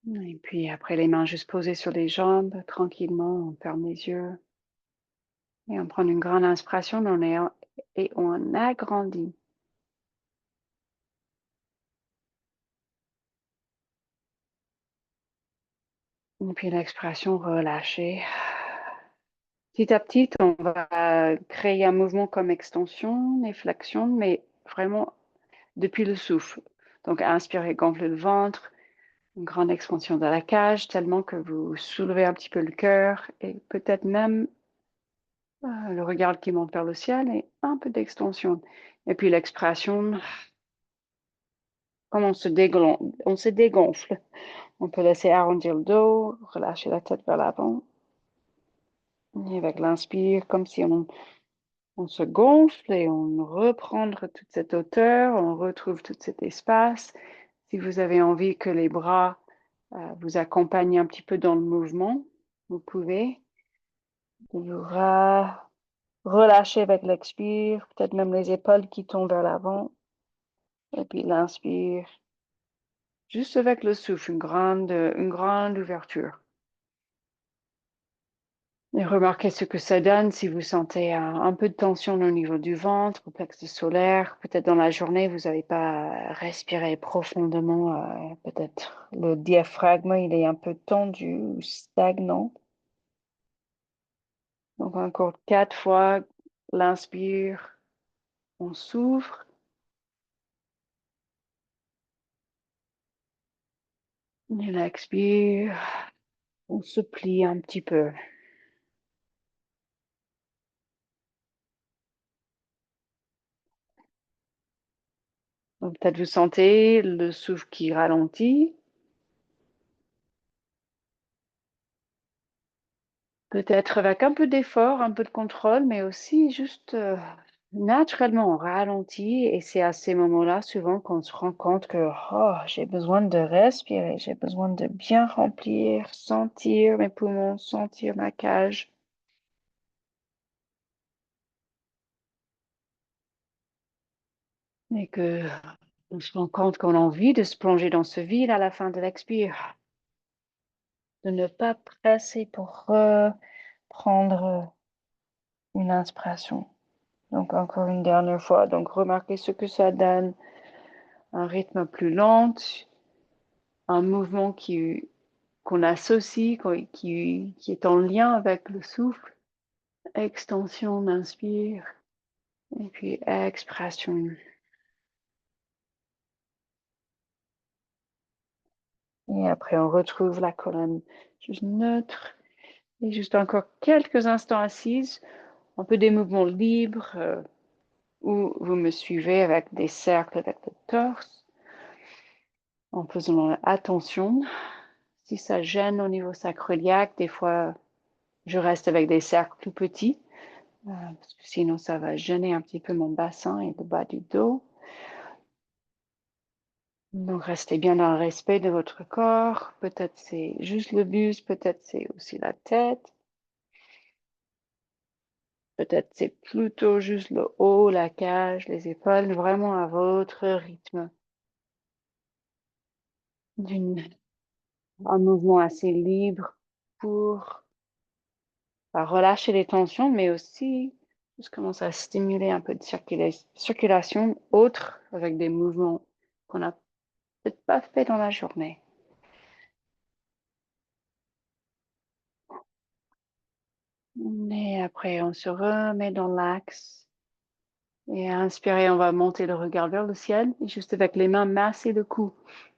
Et puis après, les mains juste posées sur les jambes, tranquillement, on ferme les yeux. Et on prend une grande inspiration et on agrandit. Et puis l'expiration relâchée. Petit à petit, on va créer un mouvement comme extension et flexion, mais vraiment depuis le souffle. Donc, inspirez, gonflez le ventre, une grande expansion de la cage, tellement que vous soulevez un petit peu le cœur et peut-être même le regard qui monte vers le ciel et un peu d'extension. Et puis l'expiration, comme on se dégonfle. On peut laisser arrondir le dos, relâcher la tête vers l'avant. Et avec l'inspire, comme si on se gonfle et on reprend toute cette hauteur, on retrouve tout cet espace. Si vous avez envie que les bras vous accompagnent un petit peu dans le mouvement, vous pouvez vous relâcher avec l'expire, peut-être même les épaules qui tombent vers l'avant. Et puis l'inspire, juste avec le souffle, une grande ouverture. Et remarquez ce que ça donne si vous sentez un peu de tension au niveau du ventre, au plexus solaire. Peut-être dans la journée, vous n'avez pas respiré profondément. Peut-être le diaphragme, il est un peu tendu ou stagnant. Donc encore 4 fois, l'inspire, on s'ouvre. Et l'expire, on se plie un petit peu. Donc peut-être vous sentez le souffle qui ralentit. Peut-être avec un peu d'effort, un peu de contrôle, mais aussi juste naturellement on ralentit et c'est à ces moments-là souvent qu'on se rend compte que oh, j'ai besoin de respirer, j'ai besoin de bien remplir, sentir mes poumons, sentir ma cage et que on se rend compte qu'on a envie de se plonger dans ce vide à la fin de l'expire, de ne pas presser pour reprendre une inspiration. Donc encore une dernière fois, donc remarquez ce que ça donne, un rythme plus lent, un mouvement qu'on associe, qui est en lien avec le souffle. Extension, on inspire, et puis expiration. Et après, on retrouve la colonne juste neutre. Et juste encore quelques instants assises, un peu des mouvements libres, où vous me suivez avec des cercles avec le torse, en faisant attention. Si ça gêne au niveau sacro-iliaque, des fois, je reste avec des cercles plus petits, parce que sinon ça va gêner un petit peu mon bassin et le bas du dos. Donc restez bien dans le respect de votre corps. Peut-être c'est juste le buste, peut-être c'est aussi la tête. Peut-être c'est plutôt juste le haut, la cage, les épaules, vraiment à votre rythme. D'une, un mouvement assez libre pour relâcher les tensions, mais aussi je commence à stimuler un peu de circulation autre avec des mouvements qu'on n'a peut-être pas fait dans la journée. Et après, on se remet dans l'axe. Et à inspirer, on va monter le regard vers le ciel et juste avec les mains, masser le cou.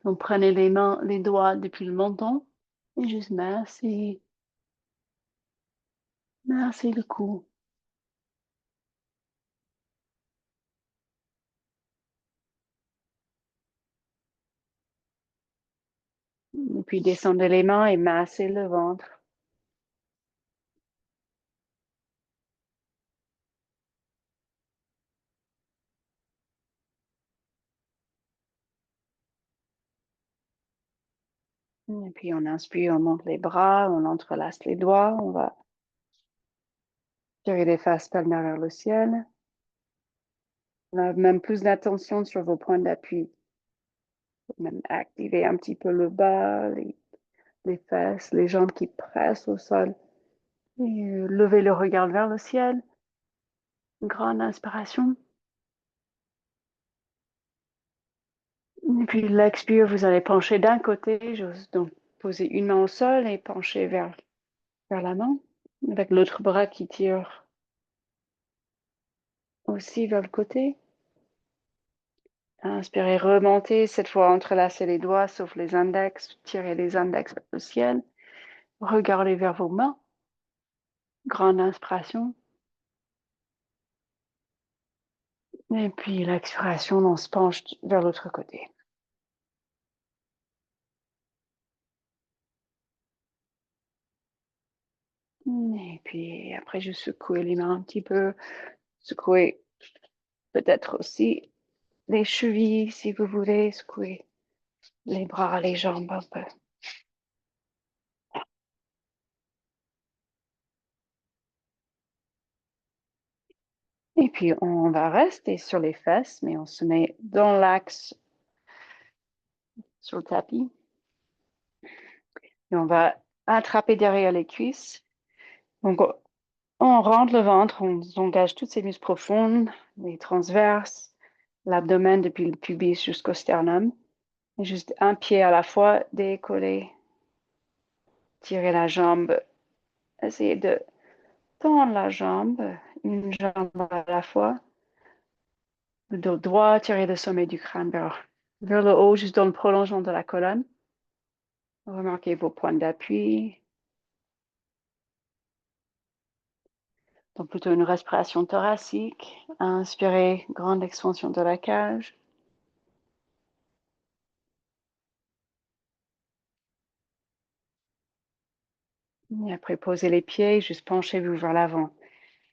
Donc prenez les mains, les doigts depuis le menton et juste masser le cou. Et puis descendez les mains et massez le ventre. Et puis on inspire, on monte les bras, on entrelace les doigts, on va tirer les faces palmaires vers le ciel. On a même plus d'attention sur vos points d'appui. Même activer un petit peu le bas, les fesses, les jambes qui pressent au sol. Et levez le regard vers le ciel. Une grande inspiration. Et puis l'expire, vous allez pencher d'un côté, donc poser une main au sol et pencher vers la main, avec l'autre bras qui tire aussi vers le côté. Inspirez, remontez, cette fois entrelacez les doigts, sauf les index, tirez les index vers le ciel. Regardez vers vos mains. Grande inspiration. Et puis l'expiration, on se penche vers l'autre côté. Et puis après, je secoue les mains un petit peu. Secouez peut-être aussi les chevilles si vous voulez. Secouez les bras, les jambes un peu. Et puis on va rester sur les fesses, mais on se met dans l'axe sur le tapis. Et on va attraper derrière les cuisses. Donc on rentre le ventre, on engage toutes ces muscles profondes, les transverses, l'abdomen depuis le pubis jusqu'au sternum. Et juste un pied à la fois, décoller, tirer la jambe, essayer de tendre la jambe, une jambe à la fois. Le dos droit, tirer le sommet du crâne vers le haut, juste dans le prolongement de la colonne. Remarquez vos points d'appui. Donc plutôt une respiration thoracique. Inspirez, grande expansion de la cage. Et après, posez les pieds, juste penchez-vous vers l'avant.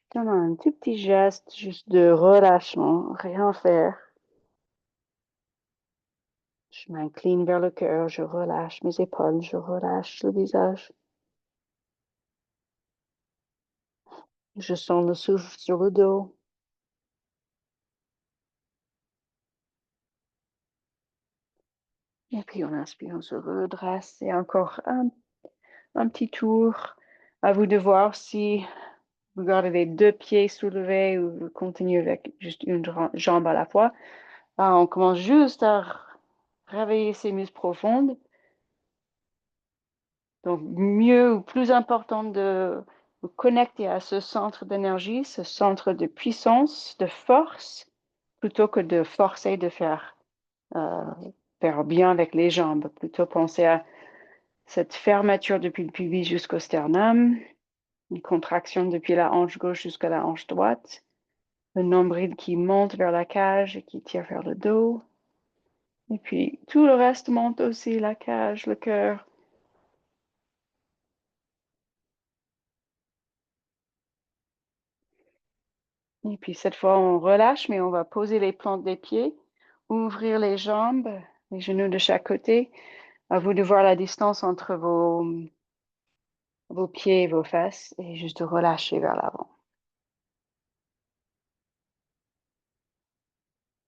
Comme un tout petit geste, juste de relâchement, rien faire. Je m'incline vers le cœur, je relâche mes épaules, je relâche le visage. Je sens le souffle sur le dos. Et puis on inspire, on se redresse. Et encore un petit tour. À vous de voir si vous gardez les deux pieds soulevés ou vous continuez avec juste une jambe à la fois. Ah, on commence juste à réveiller ces muscles profondes. Donc, mieux ou plus important de vous connecter à ce centre d'énergie, ce centre de puissance, de force, plutôt que de forcer de euh, faire bien avec les jambes. Plutôt penser à cette fermeture depuis le pubis jusqu'au sternum, une contraction depuis la hanche gauche jusqu'à la hanche droite, le nombril qui monte vers la cage et qui tire vers le dos. Et puis, tout le reste monte aussi, la cage, le cœur. Et puis cette fois, on relâche, mais on va poser les plantes des pieds, ouvrir les jambes, les genoux de chaque côté. À vous de voir la distance entre vos pieds et vos fesses et juste de relâcher vers l'avant.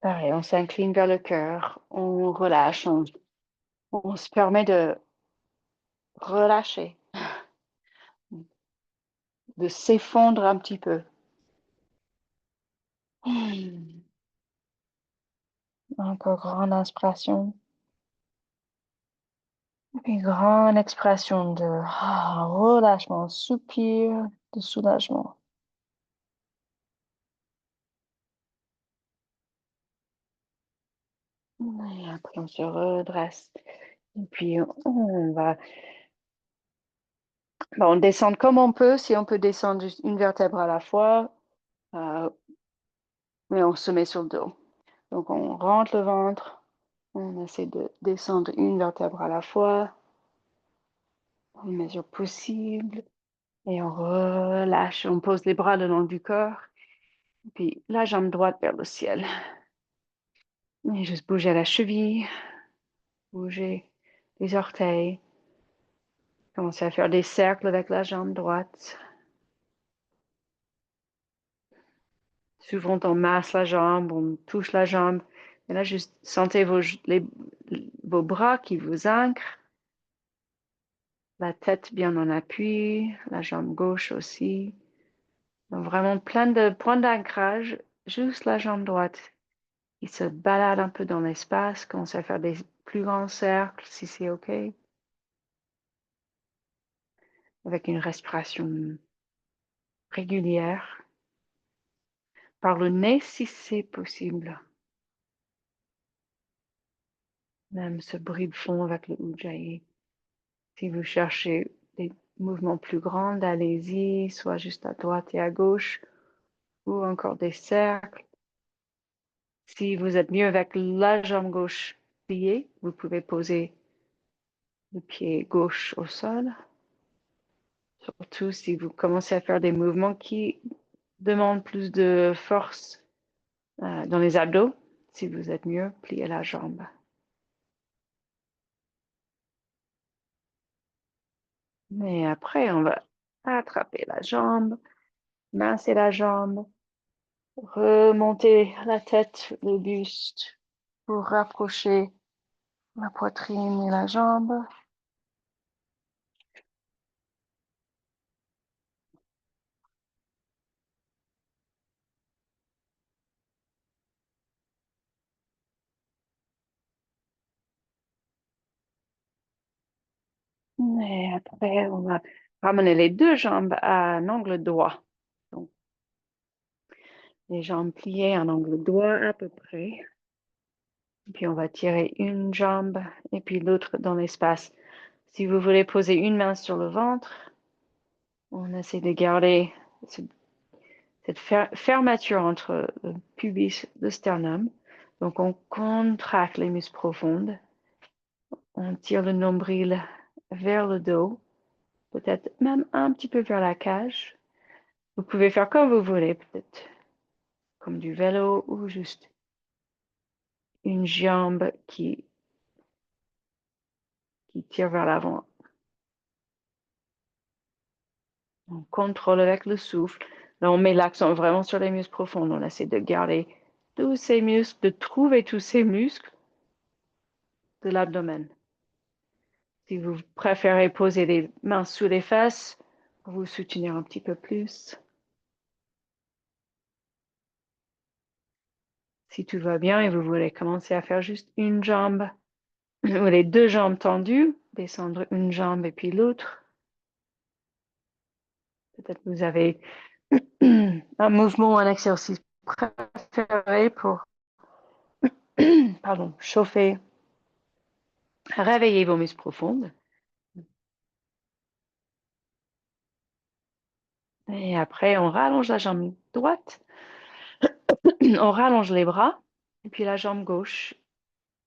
Pareil, on s'incline vers le cœur, on relâche, on se permet de relâcher, de s'effondrer un petit peu. Encore grande inspiration. Et grande expression de relâchement, soupir de soulagement. Et après, on se redresse. Et puis, on descend comme on peut. Si on peut descendre juste une vertèbre à la fois, euh, mais on se met sur le dos. Donc, on rentre le ventre. On essaie de descendre une vertèbre à la fois, en mesure possible. Et on relâche. On pose les bras le long du corps. Puis, la jambe droite vers le ciel. Et juste bouger la cheville, bouger les orteils. Commencer à faire des cercles avec la jambe droite. Souvent, on masse la jambe, on touche la jambe. Et là, juste sentez vos bras qui vous ancrent. La tête bien en appui, la jambe gauche aussi. Donc vraiment plein de points d'ancrage, juste la jambe droite. Il se balade un peu dans l'espace, commence à faire des plus grands cercles si c'est OK, avec une respiration régulière. Par le nez si c'est possible. Même ce bruit de fond avec le ujjayi. Si vous cherchez des mouvements plus grands, allez-y, soit juste à droite et à gauche, ou encore des cercles. Si vous êtes mieux avec la jambe gauche pliée, vous pouvez poser le pied gauche au sol. Surtout si vous commencez à faire des mouvements qui demandent plus de force dans les abdos. Si vous êtes mieux, pliez la jambe. Mais après, on va attraper la jambe, masser la jambe, remonter la tête, le buste pour rapprocher la poitrine et la jambe. Et après, on va ramener les deux jambes à un angle droit. Donc, les jambes pliées à un angle droit à peu près. Puis on va tirer une jambe et puis l'autre dans l'espace. Si vous voulez poser une main sur le ventre, on essaie de garder cette fermeture entre le pubis et le sternum. Donc on contracte les muscles profondes. On tire le nombril vers le dos, peut-être même un petit peu vers la cage. Vous pouvez faire comme vous voulez, peut-être comme du vélo ou juste une jambe qui tire vers l'avant. On contrôle avec le souffle. Là, on met l'accent vraiment sur les muscles profonds. On essaie de garder tous ces muscles, de trouver tous ces muscles de l'abdomen. Si vous préférez poser les mains sous les fesses, pour vous soutenir un petit peu plus. Si tout va bien et vous voulez commencer à faire juste une jambe ou les deux jambes tendues, descendre une jambe et puis l'autre. Peut-être que vous avez un mouvement ou un exercice préféré pour pardon, chauffer, réveiller vos muscles profonds. Et après, on rallonge la jambe droite, on rallonge les bras, et puis la jambe gauche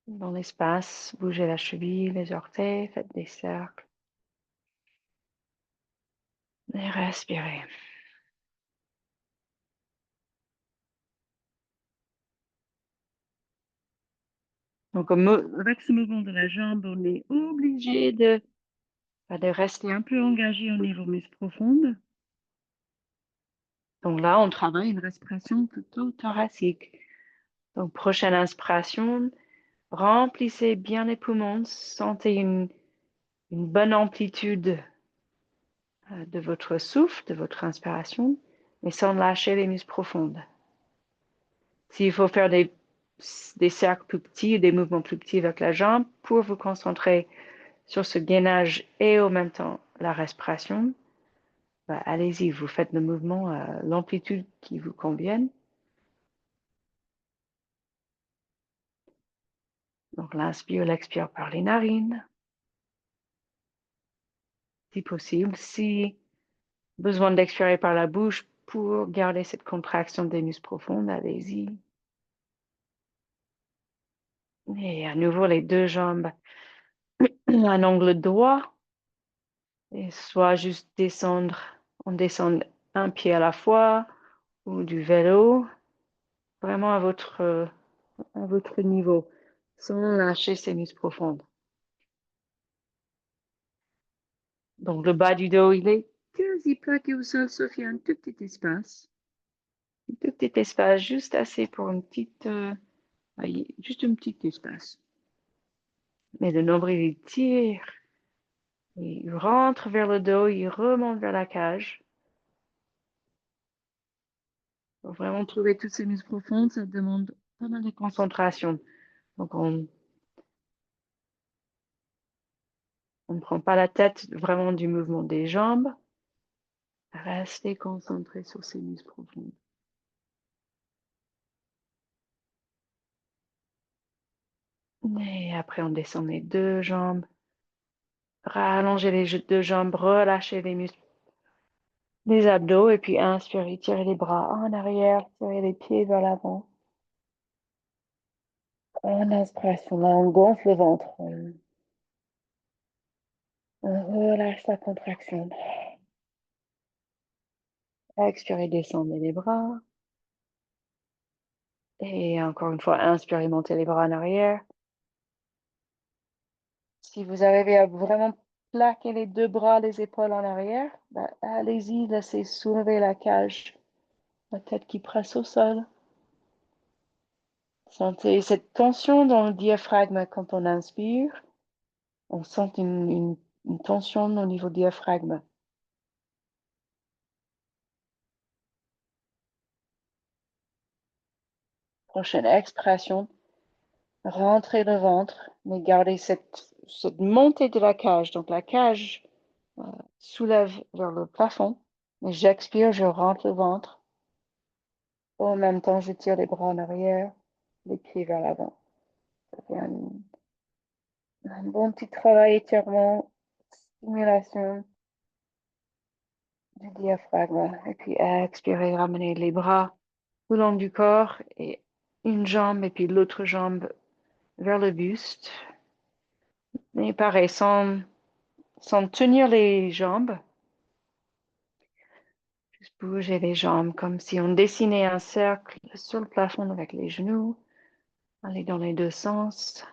dans l'espace, bougez la cheville, les orteils, faites des cercles. Et respirez. Donc, avec ce mouvement de la jambe, on est obligé de rester un peu engagé au niveau muscle profond. Donc là, on travaille une respiration plutôt thoracique. Donc, prochaine inspiration, remplissez bien les poumons, sentez une bonne amplitude de votre souffle, de votre inspiration, mais sans lâcher les muscles profonds. S'il faut faire des cercles plus petits, des mouvements plus petits avec la jambe pour vous concentrer sur ce gainage et en même temps la respiration, bah, allez-y, vous faites le mouvement à l'amplitude qui vous convienne. Donc l'inspire, l'expire par les narines, si possible. Si besoin d'expirer par la bouche pour garder cette contraction des muscles profonds, allez-y. Et à nouveau, les deux jambes à un angle droit. Et soit juste descendre, on descend un pied à la fois ou du vélo, vraiment à votre niveau, sans lâcher ses muscles profonds. Donc le bas du dos, il est quasi plaqué au sol, sauf il y a un tout petit espace. Un tout petit espace, juste assez pour une petite, juste un petit espace. Mais le nombril, il tire Il rentre vers le dos, il remonte vers la cage. Pour vraiment trouver toutes ces muscles profondes, ça demande pas mal de concentration. Donc, on ne prend pas la tête vraiment du mouvement des jambes. Restez concentré sur ces muscles profonds. Et après, on descend les deux jambes. Rallongez les deux jambes, relâchez les muscles des abdos. Et puis, inspirez, tirez les bras en arrière, tirez les pieds vers l'avant. En inspiration, là, on gonfle le ventre. On relâche la contraction. Expirez, descendez les bras. Et encore une fois, inspirez, montez les bras en arrière. Si vous arrivez à vraiment plaquer les deux bras, les épaules en arrière, bah, allez-y, laissez soulever la cage, la tête qui presse au sol. Sentez cette tension dans le diaphragme quand on inspire. On sent une tension au niveau du diaphragme. Prochaine expiration, rentrez le ventre, mais gardez cette montée de la cage. Donc la cage soulève vers le plafond. Mais j'expire, je rentre le ventre. En même temps, je tire les bras en arrière, les pieds vers l'avant. Ça fait un bon petit travail étirement, stimulation du diaphragme. Et puis expirez, ramenez les bras le long du corps et une jambe et puis l'autre jambe vers le buste. Et pareil, sans tenir les jambes, juste bouger les jambes comme si on dessinait un cercle sur le plafond avec les genoux. Allez dans les deux sens.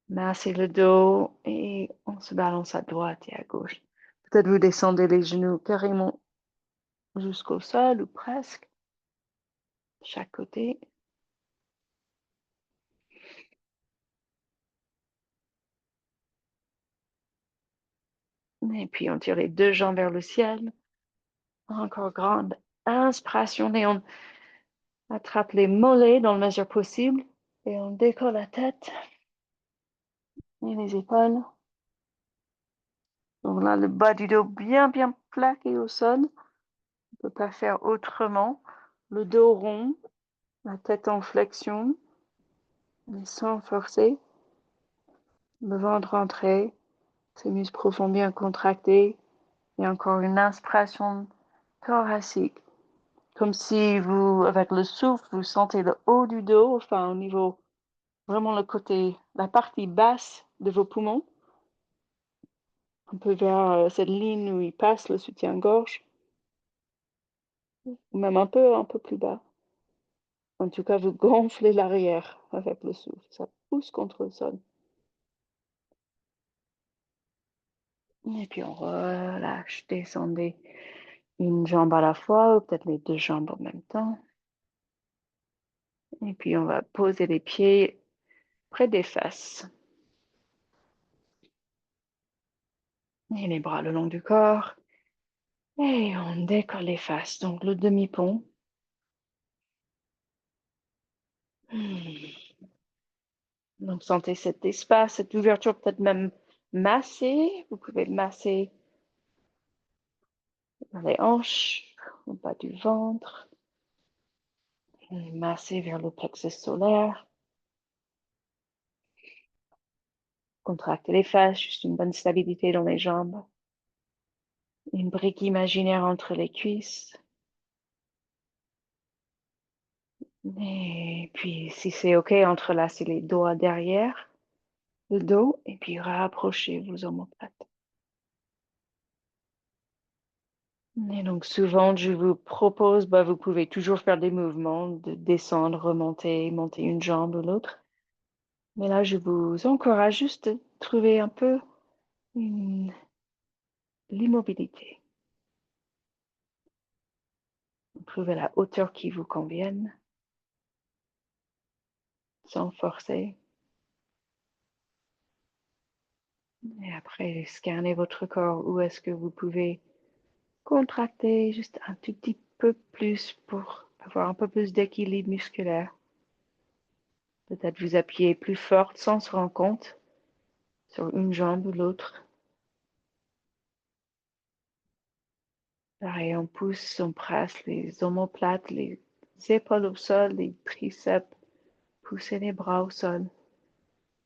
Massez le dos et on se balance à droite et à gauche. Peut-être vous descendez les genoux carrément jusqu'au sol ou presque, de chaque côté. Et puis on tire les deux jambes vers le ciel. Encore grande inspiration et on attrape les mollets dans la mesure possible et on décolle la tête et les épaules. Donc là, le bas du dos bien plaqué au sol. On ne peut pas faire autrement. Le dos rond, la tête en flexion, mais sans forcer. Le ventre rentré, ces muscles profonds bien contractés. Et encore une inspiration thoracique. Comme si vous, avec le souffle, vous sentez le haut du dos, enfin au niveau, vraiment le côté, la partie basse de vos poumons. Un peu vers cette ligne où il passe le soutien-gorge. Ou même un peu plus bas. En tout cas, vous gonflez l'arrière avec le souffle. Ça pousse contre le sol. Et puis on relâche, descendez une jambe à la fois ou peut-être les deux jambes en même temps. Et puis on va poser les pieds près des fesses. Et les bras le long du corps. Et on décolle les fesses. Donc le demi-pont. Donc sentez cet espace, cette ouverture, peut-être même masser. Vous pouvez masser dans les hanches, au bas du ventre. Et masser vers le plexus solaire. Contractez les fesses, juste une bonne stabilité dans les jambes. Une brique imaginaire entre les cuisses. Et puis, si c'est OK, entrelacez les doigts derrière le dos et puis rapprochez vos omoplates. Et donc, souvent, je vous propose, vous pouvez toujours faire des mouvements de descendre, remonter, monter une jambe ou l'autre. Mais là, je vous encourage juste à trouver un peu l'immobilité. Trouvez la hauteur qui vous convienne, sans forcer. Et après, scannez votre corps. Où est-ce que vous pouvez contracter juste un tout petit peu plus pour avoir un peu plus d'équilibre musculaire. Peut-être vous appuyez plus fort sans se rendre compte sur une jambe ou l'autre. Pareil, on pousse, on presse les omoplates, les épaules au sol, les triceps, poussez les bras au sol.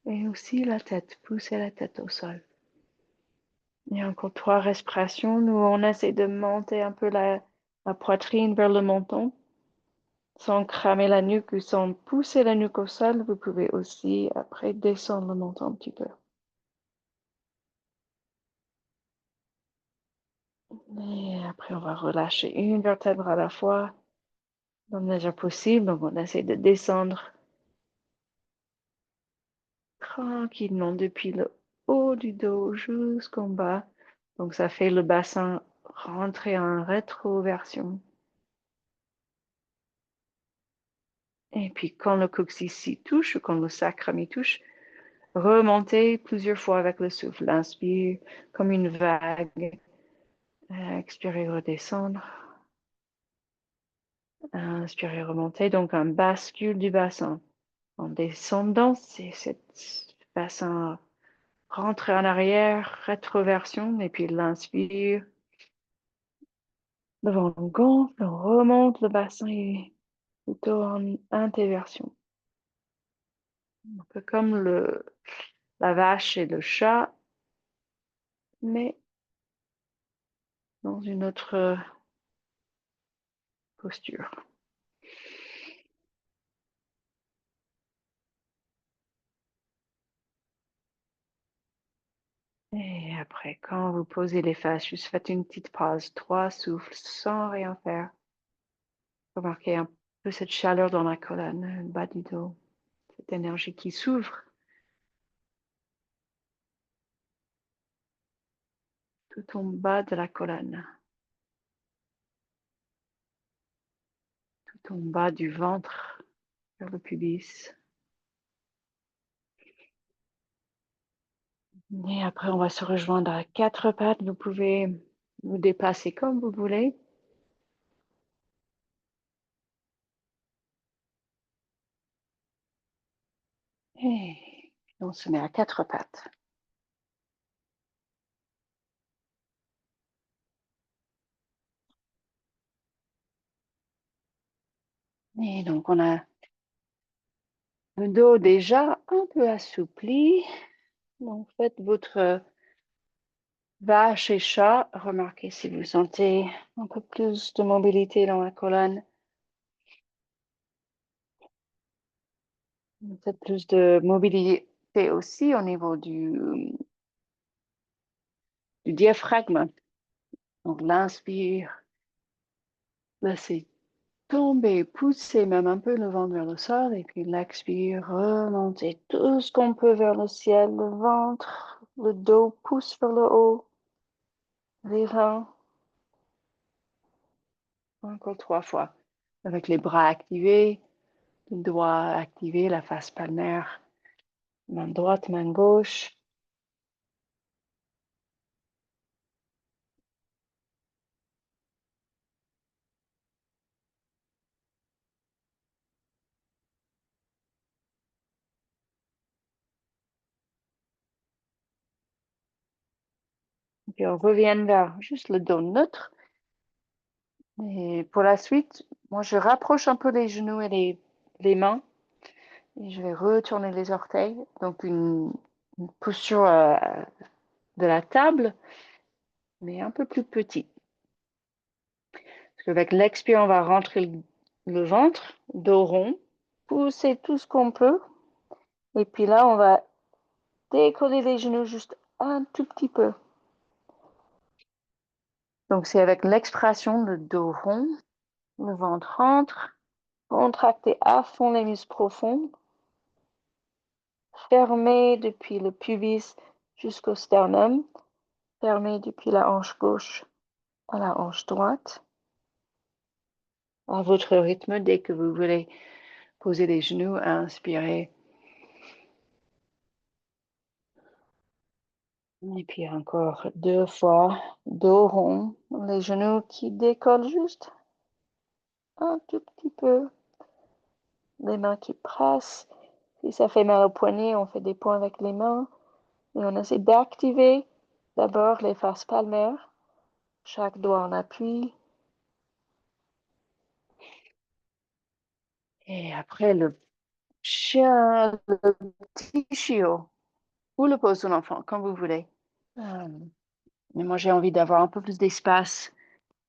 Et aussi la tête, poussez la tête au sol. Et encore 3 respirations. Nous, on essaie de monter un peu la poitrine vers le menton, sans cramer la nuque ou sans pousser la nuque au sol. Vous pouvez aussi, après, descendre le menton un petit peu. Et après, on va relâcher une vertèbre à la fois, dans la mesure possible. Donc, on essaie de descendre tranquillement depuis le haut du dos jusqu'en bas. Donc, ça fait le bassin rentrer en rétroversion. Et puis, quand le coccyx s'y touche, ou quand le sacrum y touche, remontez plusieurs fois avec le souffle. Inspire comme une vague. Expirez, redescendre. Inspirez, remonter. Donc, un bascule du bassin. En descendant, c'est cette bassin rentrer en arrière, rétroversion, et puis l'inspire. Le ventre gonfle, on remonte le bassin et plutôt en introversion. Un peu comme la vache et le chat, mais dans une autre posture. Et après, quand vous posez les fesses, juste faites une petite pause, 3 souffles sans rien faire. Remarquez un peu cette chaleur dans la colonne, le bas du dos, cette énergie qui s'ouvre tout en bas de la colonne, tout en bas du ventre, vers le pubis. Et après, on va se rejoindre à 4 pattes. Vous pouvez vous déplacer comme vous voulez. Et on se met à 4 pattes. Et donc, on a le dos déjà un peu assoupli. Donc, faites votre vache et chat. Remarquez si vous sentez un peu plus de mobilité dans la colonne. Peut-être plus de mobilité aussi au niveau du diaphragme. Donc, l'inspire, laissez tomber, pousser même un peu le ventre vers le sol. Et puis, l'expire, remonter tout ce qu'on peut vers le ciel. Le ventre, le dos pousse vers le haut. Les reins. Encore 3 fois. Avec les bras activés, les doigts activés, la face palmaire. Main droite, main gauche. Et puis on revient vers juste le dos neutre. Et pour la suite, moi je rapproche un peu les genoux et les mains. Et je vais retourner les orteils. Donc une posture de la table, mais un peu plus petit. Parce qu'avec l'expire, on va rentrer le ventre, dos rond, pousser tout ce qu'on peut. Et puis là, on va décoller les genoux juste un tout petit peu. Donc, c'est avec l'expiration, le dos rond, le ventre rentre, contractez à fond les muscles profonds, fermez depuis le pubis jusqu'au sternum, fermez depuis la hanche gauche à la hanche droite, à votre rythme, dès que vous voulez poser les genoux, inspirez. Et puis encore 2 fois, dos rond, les genoux qui décollent juste un tout petit peu, les mains qui pressent. Si ça fait mal au poignet, on fait des points avec les mains et on essaie d'activer d'abord les faces palmaires, chaque doigt en appui. Et après le chien, le petit chiot ou le pose son enfant, comme vous voulez. Euh, mais moi, j'ai envie d'avoir un peu plus d'espace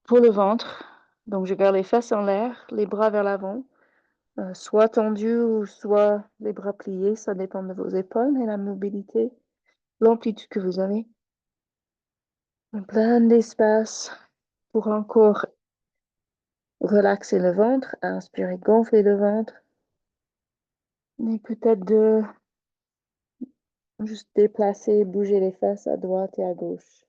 pour le ventre. Donc, je garde les fesses en l'air, les bras vers l'avant, soit tendus ou soit les bras pliés. Ça dépend de vos épaules et la mobilité, l'amplitude que vous avez. Plein d'espace pour encore relaxer le ventre, inspirer, gonfler le ventre. Et peut-être de juste déplacer, bouger les fesses à droite et à gauche.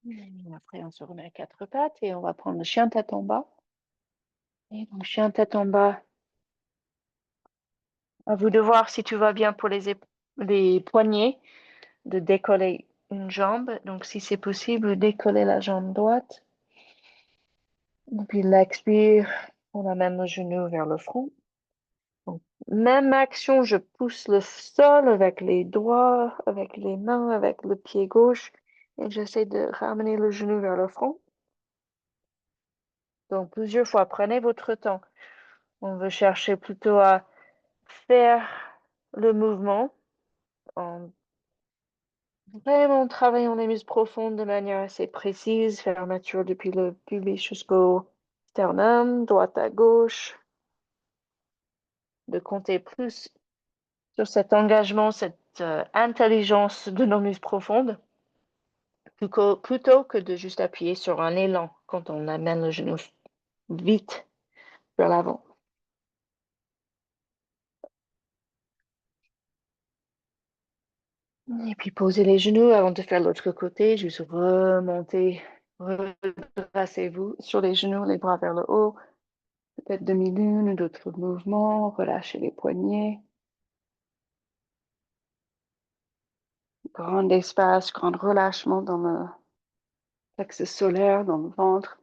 Et après, on se remet à quatre pattes et on va prendre le chien tête en bas. Et donc, chien tête en bas, à vous de voir si tu vas bien pour les poignets, de décoller une jambe. Donc, si c'est possible, décoller la jambe droite. Et puis, l'expire, on amène le genou vers le front. Donc, même action, je pousse le sol avec les doigts, avec les mains, avec le pied gauche. Et j'essaie de ramener le genou vers le front. Donc, plusieurs fois, prenez votre temps. On veut chercher plutôt à faire le mouvement en vraiment travaillant les muscles profonds de manière assez précise, fermeture depuis le pubis jusqu'au sternum, droite à gauche, de compter plus sur cet engagement, cette intelligence de nos muscles profondes, plutôt que de juste appuyer sur un élan quand on amène le genou vite vers l'avant. Et puis poser les genoux avant de faire l'autre côté, juste remonter, redressez-vous sur les genoux, les bras vers le haut, peut-être demi-lune ou d'autres mouvements, relâchez les poignets, grand espace, grand relâchement dans le plexus solaire, dans le ventre.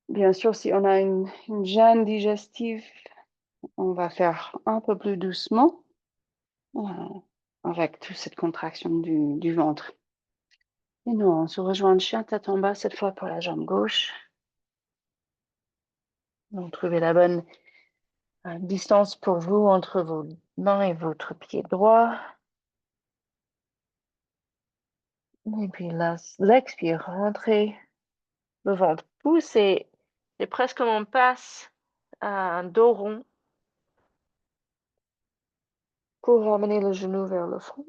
Bien sûr, si on a une gêne digestive, on va faire un peu plus doucement euh, avec toute cette contraction du ventre. Et nous, on se rejoint le chien tête en bas cette fois pour la jambe gauche. Donc, trouvez la bonne distance pour vous entre vos mains et votre pied droit. Et puis là, l'expire, rentrez le ventre pousse et c'est presque comme on passe à un dos rond pour ramener le genou vers le front.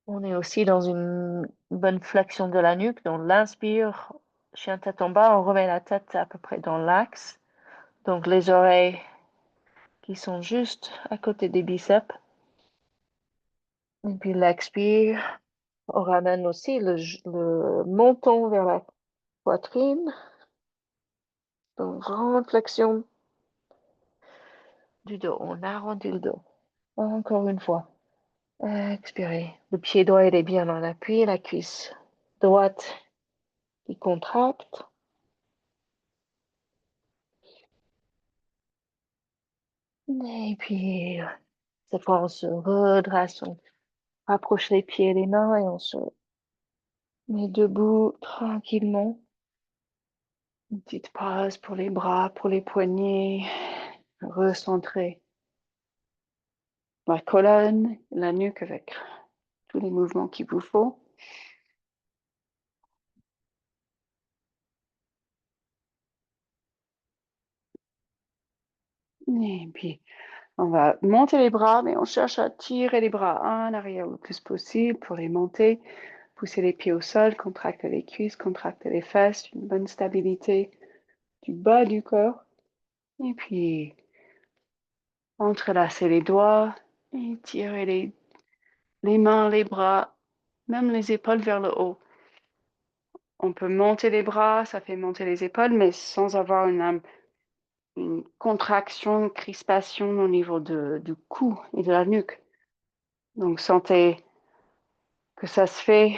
On est aussi dans une bonne flexion de la nuque. Donc l'inspire, chien tête en bas, on remet la tête à peu près dans l'axe. Donc les oreilles qui sont juste à côté des biceps. Et puis l'expire, on ramène aussi le menton vers la poitrine. Donc grande flexion du dos. On arrondit le dos. Encore une fois. Expirez. Le pied droit, il est bien dans l'appui, la cuisse droite qui contracte. Et puis, cette fois, on se redresse, on rapproche les pieds et les mains et on se met debout tranquillement. Une petite pause pour les bras, pour les poignets. Recentrer la colonne, la nuque avec tous les mouvements qu'il vous faut. Et puis, on va monter les bras, mais on cherche à tirer les bras en arrière le plus possible pour les monter. Poussez les pieds au sol, contractez les cuisses, contractez les fesses, une bonne stabilité du bas du corps. Et puis, entrelacez les doigts et tirez les mains, les bras même les épaules vers le haut. On peut monter les bras, ça fait monter les épaules, mais sans avoir une contraction, une crispation au niveau du cou et de la nuque. Donc, sentez que ça se fait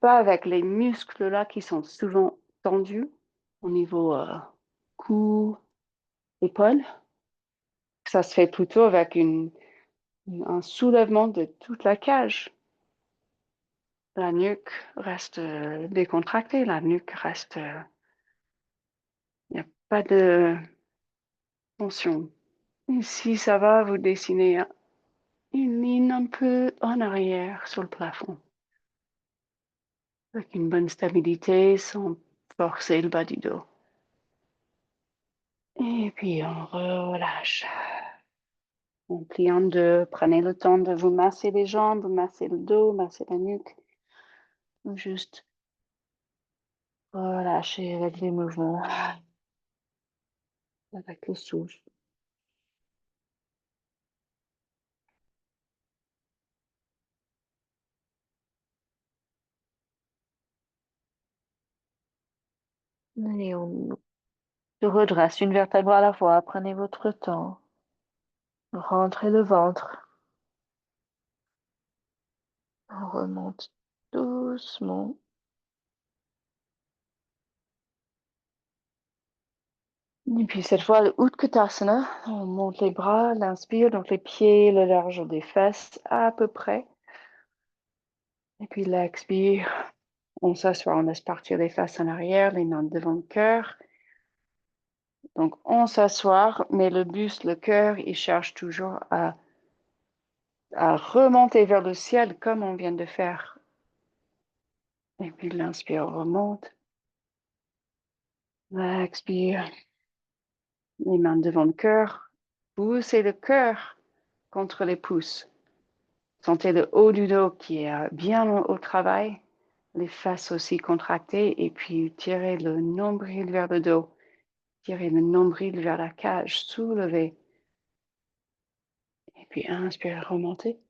pas avec les muscles là qui sont souvent tendus au niveau cou, épaule. Ça se fait plutôt avec un soulèvement de toute la cage. La nuque reste décontractée, la nuque reste, il n'y a pas de tension. Et si ça va, vous dessinez une ligne un peu en arrière sur le plafond, avec une bonne stabilité sans forcer le bas du dos. Et puis on relâche. En pliant en deux, prenez le temps de vous masser les jambes, masser le dos, masser la nuque, ou juste relâcher avec les mouvements, avec le souffle. Et on se redresse une vertèbre à la fois. Prenez votre temps. Rentrez le ventre. On remonte doucement. Et puis cette fois, le Utkatasana, on monte les bras, l'inspire, donc les pieds le large des fesses à peu près. Et puis l'expire, on s'assoit, on laisse partir les fesses en arrière, les mains devant le cœur. Donc on s'assoit, mais le buste, le cœur, il cherche toujours à remonter vers le ciel comme on vient de faire. Et puis l'inspire remonte, l'expire, les mains devant le cœur. Poussez le cœur contre les pouces. Sentez le haut du dos qui est bien au travail, les fesses aussi contractées, et puis tirez le nombril vers le dos, tirez le nombril vers la cage, soulevez, et puis inspirez, remontez.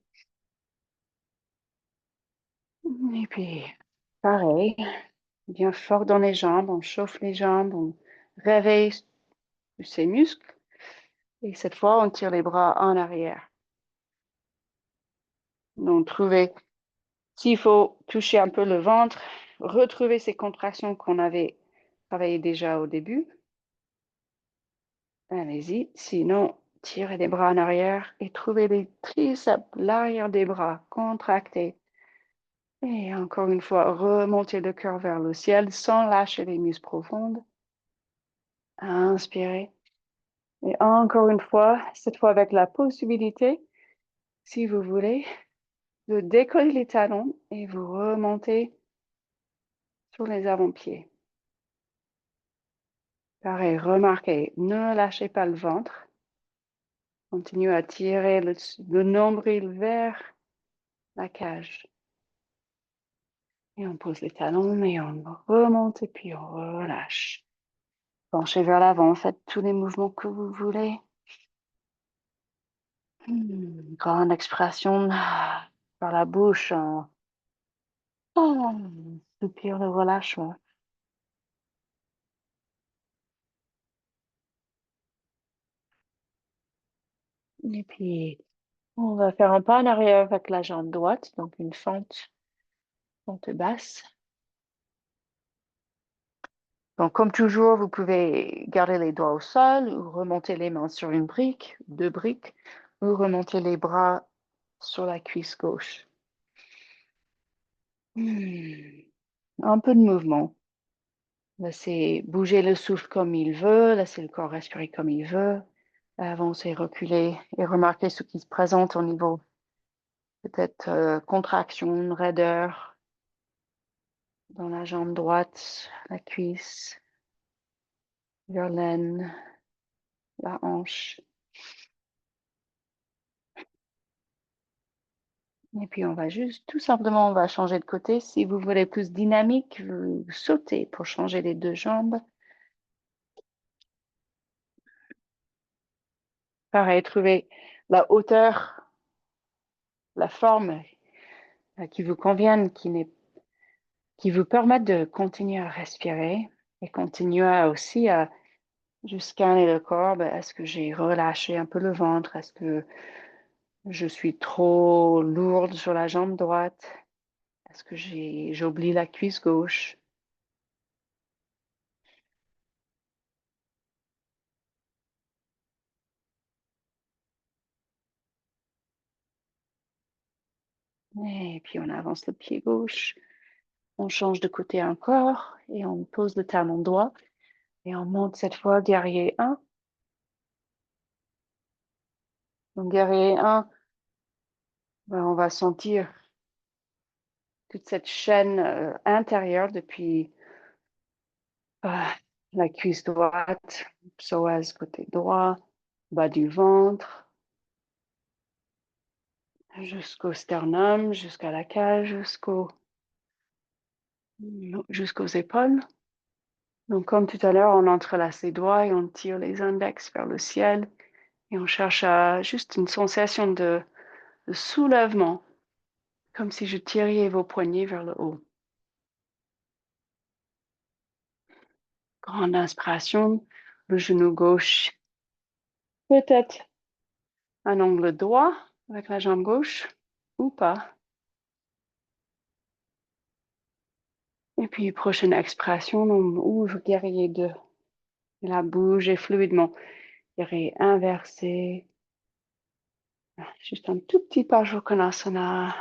Et puis, pareil, bien fort dans les jambes, on chauffe les jambes, on réveille ses muscles, et cette fois, on tire les bras en arrière. Donc, trouvez, s'il faut toucher un peu le ventre, retrouvez ces contractions qu'on avait travaillées déjà au début. Allez-y. Sinon, tirez les bras en arrière et trouvez les triceps, l'arrière des bras contractés. Et encore une fois, remontez le cœur vers le ciel sans lâcher les muscles profondes. Inspirez. Et encore une fois, cette fois avec la possibilité, si vous voulez, de décoller les talons et vous remontez sur les avant-pieds. Pareil, remarquez, ne lâchez pas le ventre. Continuez à tirer le nombril vers la cage. Et on pose les talons et on remonte et puis on relâche. Penchez vers l'avant, faites tous les mouvements que vous voulez. Grande expiration par la bouche. Soupir de relâchement. Et puis, on va faire un pas en arrière avec la jambe droite, donc une fente basse. Donc, comme toujours, vous pouvez garder les doigts au sol ou remonter les mains sur une brique, deux briques, ou remonter les bras sur la cuisse gauche. Un peu de mouvement. Laissez bouger le souffle comme il veut, laissez le corps respirer comme il veut, avancer, reculer et remarquer ce qui se présente au niveau peut-être contraction, raideur dans la jambe droite, la cuisse, l'aine, la hanche. Et puis on va juste, tout simplement, on va changer de côté. Si vous voulez plus dynamique, vous sautez pour changer les deux jambes. Pareil, trouvez la hauteur, la forme qui vous conviennent, qui vous permettent de continuer à respirer et continuer aussi à juste scanner le corps. Ben, est-ce que j'ai relâché un peu le ventre? Est-ce que je suis trop lourde sur la jambe droite? Est-ce que j'oublie la cuisse gauche? Et puis on avance le pied gauche. On change de côté encore et on pose le talon droit et on monte cette fois guerrier 1. Donc guerrier 1, ben, on va sentir toute cette chaîne intérieure depuis euh, la cuisse droite, psoas côté droit, bas du ventre, jusqu'au sternum, jusqu'à la cage, jusqu'aux épaules. Donc comme tout à l'heure, on entrelace les doigts et on tire les index vers le ciel et on cherche à juste une sensation de soulèvement, comme si je tirais vos poignets vers le haut. Grande inspiration, le genou gauche, peut-être un angle droit avec la jambe gauche ou pas. Et puis, prochaine expiration, on ouvre guerrier 2. Et là, bougez fluidement. Guerrier inversé. Juste un tout petit Parsvakonasana.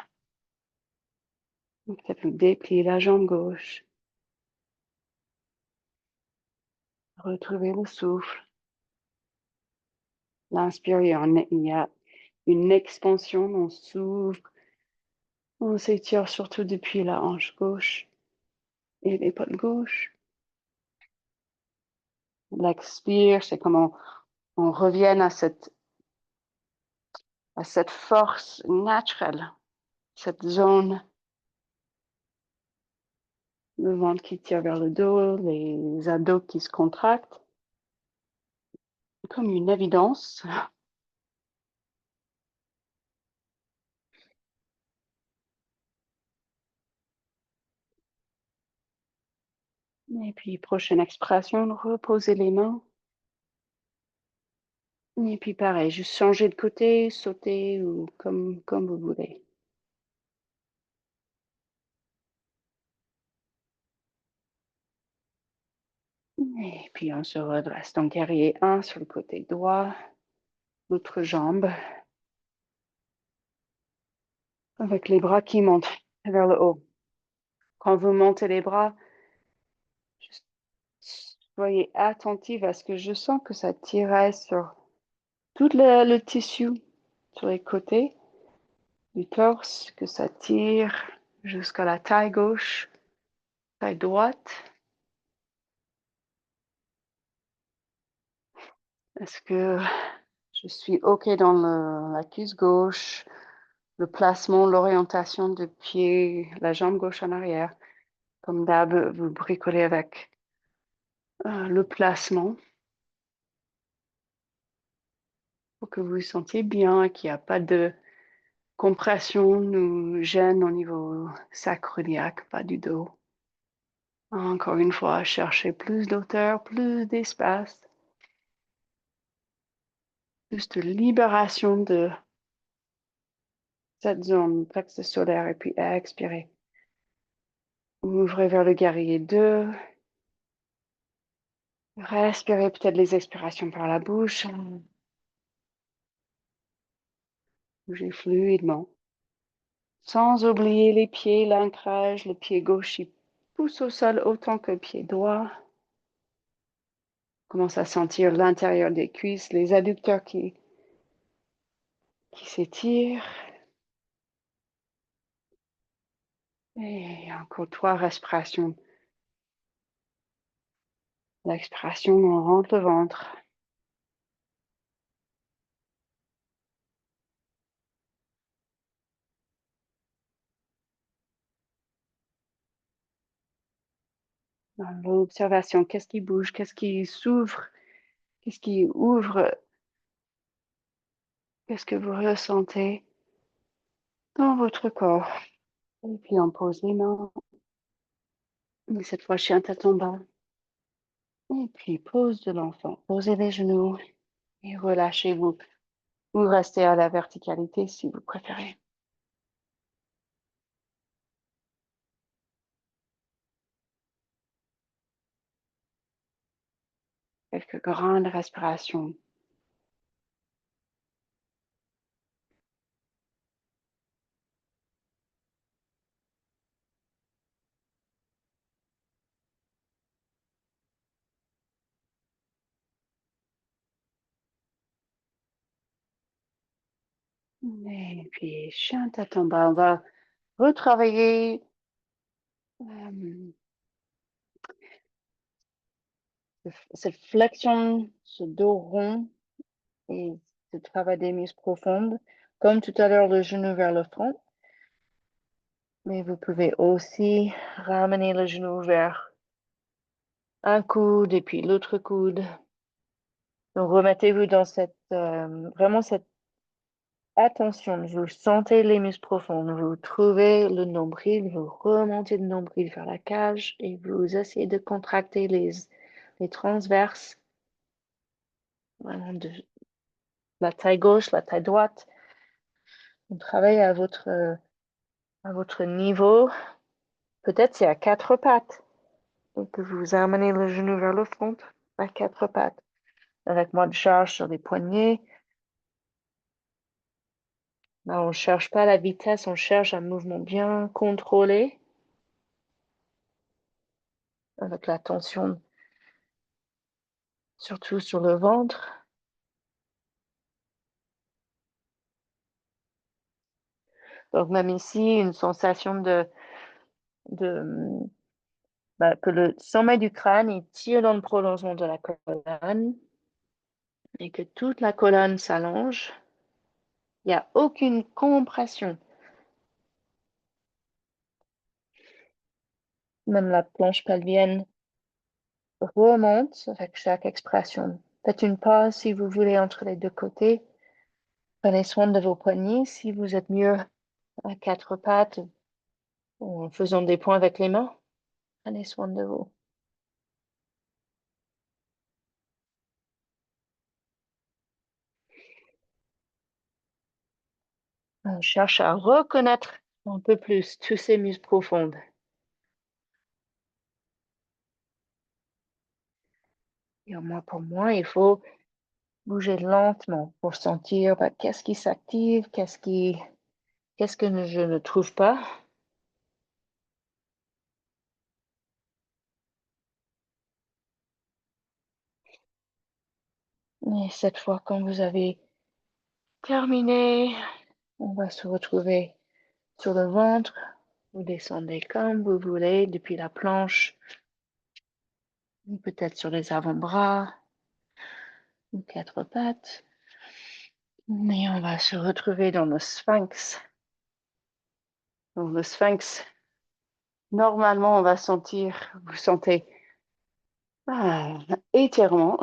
Peut-être vous dépliez la jambe gauche. Retrouvez le souffle. L'inspire, il y a une expansion, on s'ouvre. On s'étire surtout depuis la hanche gauche et l'épaule gauche. L'expire, c'est comme on revient à cette force naturelle, cette zone, le ventre qui tire vers le dos, les abdos qui se contractent, comme une évidence. Et puis, prochaine expiration, reposez les mains. Et puis, pareil, juste changer de côté, sauter ou comme vous voulez. Et puis, on se redresse. Donc, guerrier 1 sur le côté droit, l'autre jambe, avec les bras qui montent vers le haut. Quand vous montez les bras, juste soyez attentive à ce que je sens que ça tirait sur tout le tissu, sur les côtés du torse, que ça tire jusqu'à la taille gauche, taille droite. Est-ce que je suis OK dans la cuisse gauche, le placement, l'orientation du pied, la jambe gauche en arrière? Comme d'hab, vous bricolez avec le placement pour que vous vous sentiez bien, qu'il n'y a pas de compression ou gêne au niveau sacro-iliaque, pas du dos. Encore une fois, cherchez plus d'auteur, plus d'espace, plus de libération de cette zone plexus solaire et puis expirez. Ouvrez vers le guerrier 2. Respirez peut-être les expirations par la bouche. Bougez fluidement. Sans oublier les pieds, l'ancrage, le pied gauche il pousse au sol autant que le pied droit. Commence à sentir l'intérieur des cuisses, les adducteurs qui s'étirent. Et encore 3 respirations. L'expiration, on rentre le ventre. Dans l'observation, qu'est-ce qui bouge, qu'est-ce qui s'ouvre, qu'est-ce qui ouvre, qu'est-ce que vous ressentez dans votre corps. Et puis on pose les mains. Et cette fois, chien tête en bas. Et puis pose de l'enfant. Posez les genoux et relâchez-vous. Vous restez à la verticalité si vous préférez. Quelques grandes respirations. Et puis, chien tête en bas. On va retravailler cette flexion, ce dos rond et ce travail des muscles profondes. Comme tout à l'heure, le genou vers le front. Mais vous pouvez aussi ramener le genou vers un coude et puis l'autre coude. Donc, remettez-vous dans vraiment cette attention. Vous sentez les muscles profonds. Vous trouvez le nombril, vous remontez le nombril vers la cage et vous essayez de contracter les transverses, vraiment de la taille gauche, la taille droite. Vous travaillez à votre niveau. Peut-être c'est à quatre pattes. Donc, vous amenez le genou vers le front à quatre pattes. Avec moins de charge sur les poignets. Là, on ne cherche pas la vitesse, on cherche un mouvement bien contrôlé avec la tension surtout sur le ventre. Donc, même ici, une sensation de que le sommet du crâne, il tire dans le prolongement de la colonne et que toute la colonne s'allonge. Il n'y a aucune compression. Même la planche pelvienne remonte avec chaque expression. Faites une pause si vous voulez entre les deux côtés. Prenez soin de vos poignets si vous êtes mieux à quatre pattes ou en faisant des points avec les mains. Prenez soin de vous. On cherche à reconnaître un peu plus tous ces muscles profonds. Et pour moi, il faut bouger lentement pour sentir qu'est-ce qui s'active, qu'est-ce que je ne trouve pas. Et cette fois, quand vous avez terminé, on va se retrouver sur le ventre. Vous descendez comme vous voulez depuis la planche, ou peut-être sur les avant-bras, ou quatre pattes. Et on va se retrouver dans le sphinx. Dans le sphinx, normalement, on va sentir, vous sentez étirement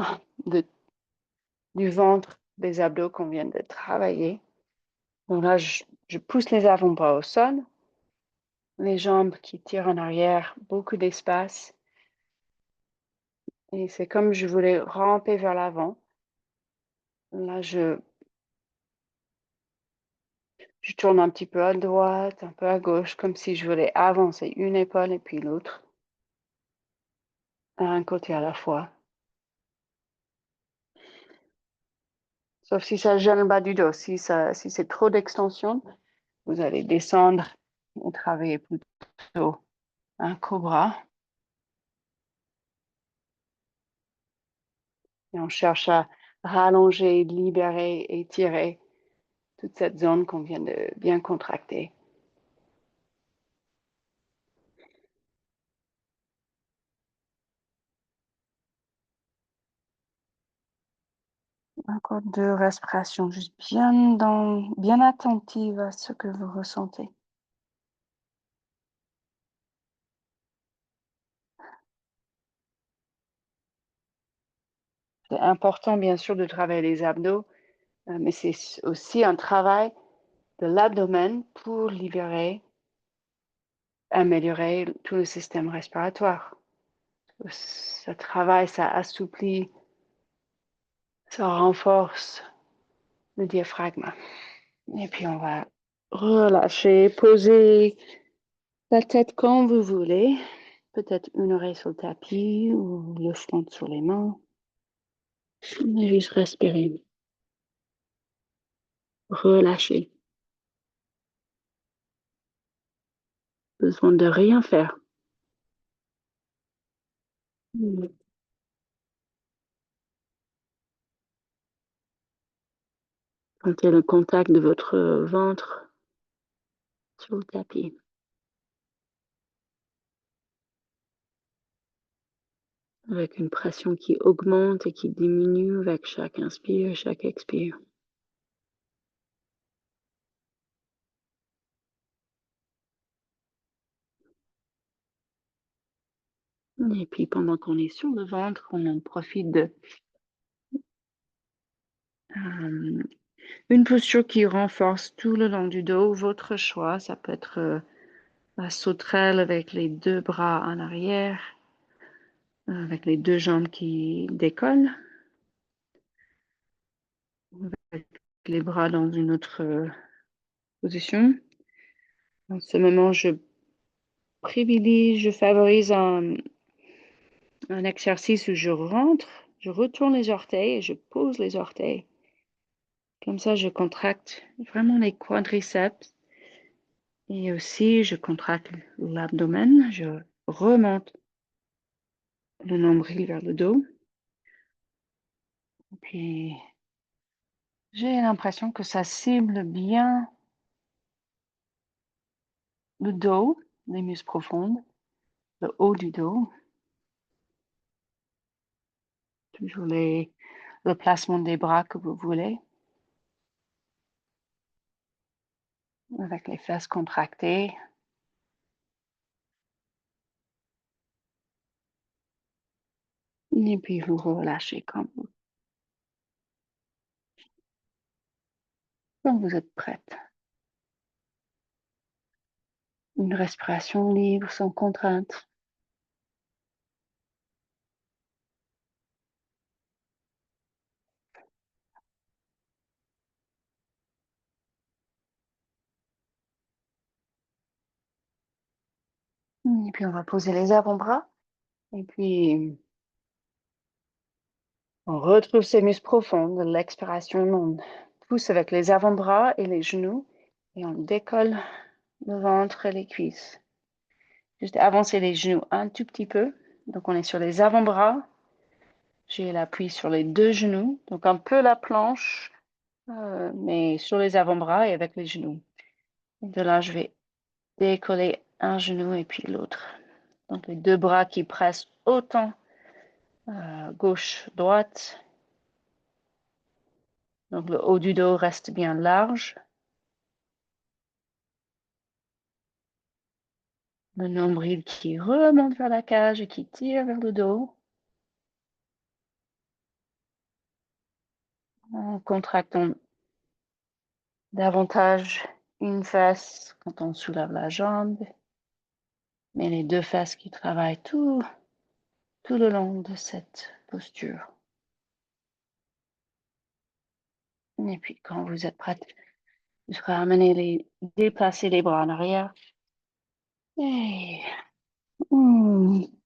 de, du ventre, des abdos qu'on vient de travailler. Donc là, je pousse les avant-bras au sol, les jambes qui tirent en arrière, beaucoup d'espace. Et c'est comme je voulais ramper vers l'avant. Là, je tourne un petit peu à droite, un peu à gauche, comme si je voulais avancer une épaule et puis l'autre, à un côté à la fois. Sauf si ça gêne le bas du dos. Si c'est trop d'extension, vous allez descendre et travailler plutôt un cobra. Et on cherche à rallonger, libérer, étirer toute cette zone qu'on vient de bien contracter. Encore deux respirations, juste bien attentive à ce que vous ressentez. C'est important, bien sûr, de travailler les abdos, mais c'est aussi un travail de l'abdomen pour libérer améliorer tout le système respiratoire. Ça travaille, ça assouplit, ça renforce le diaphragme. Et puis on va relâcher, poser la tête quand vous voulez. Peut-être une oreille sur le tapis ou le front sur les mains. Et juste respirer. Relâcher. Besoin de rien faire. Sentez le contact de votre ventre sur le tapis. Avec une pression qui augmente et qui diminue avec chaque inspire, chaque expire. Et puis pendant qu'on est sur le ventre, on en profite de une posture qui renforce tout le long du dos. Votre choix, ça peut être la sauterelle avec les deux bras en arrière, avec les deux jambes qui décollent, avec les bras dans une autre position. En ce moment, je favorise un exercice où je rentre, je retourne les orteils et je pose les orteils. Comme ça, je contracte vraiment les quadriceps et aussi je contracte l'abdomen. Je remonte le nombril vers le dos. Puis, j'ai l'impression que ça cible bien le dos, les muscles profondes, le haut du dos. Toujours le placement des bras que vous voulez, avec les fesses contractées. Et puis, vous relâchez quand vous êtes prête. Une respiration libre, sans contrainte. Et puis, on va poser les avant-bras. Et puis, on retrouve ces muscles profonds de l'expiration. On pousse avec les avant-bras et les genoux. Et on décolle le ventre et les cuisses. Juste avancer les genoux un tout petit peu. Donc, on est sur les avant-bras. J'ai l'appui sur les deux genoux. Donc, un peu la planche, mais sur les avant-bras et avec les genoux. Et de là, je vais décoller un genou et puis l'autre. Donc, les deux bras qui pressent autant gauche, droite. Donc, le haut du dos reste bien large. Le nombril qui remonte vers la cage et qui tire vers le dos. En contractant davantage une fesse quand on soulève la jambe, mais les deux fesses qui travaillent tout le long de cette posture. Et puis, quand vous êtes prête, vous déplacer les bras en arrière. Et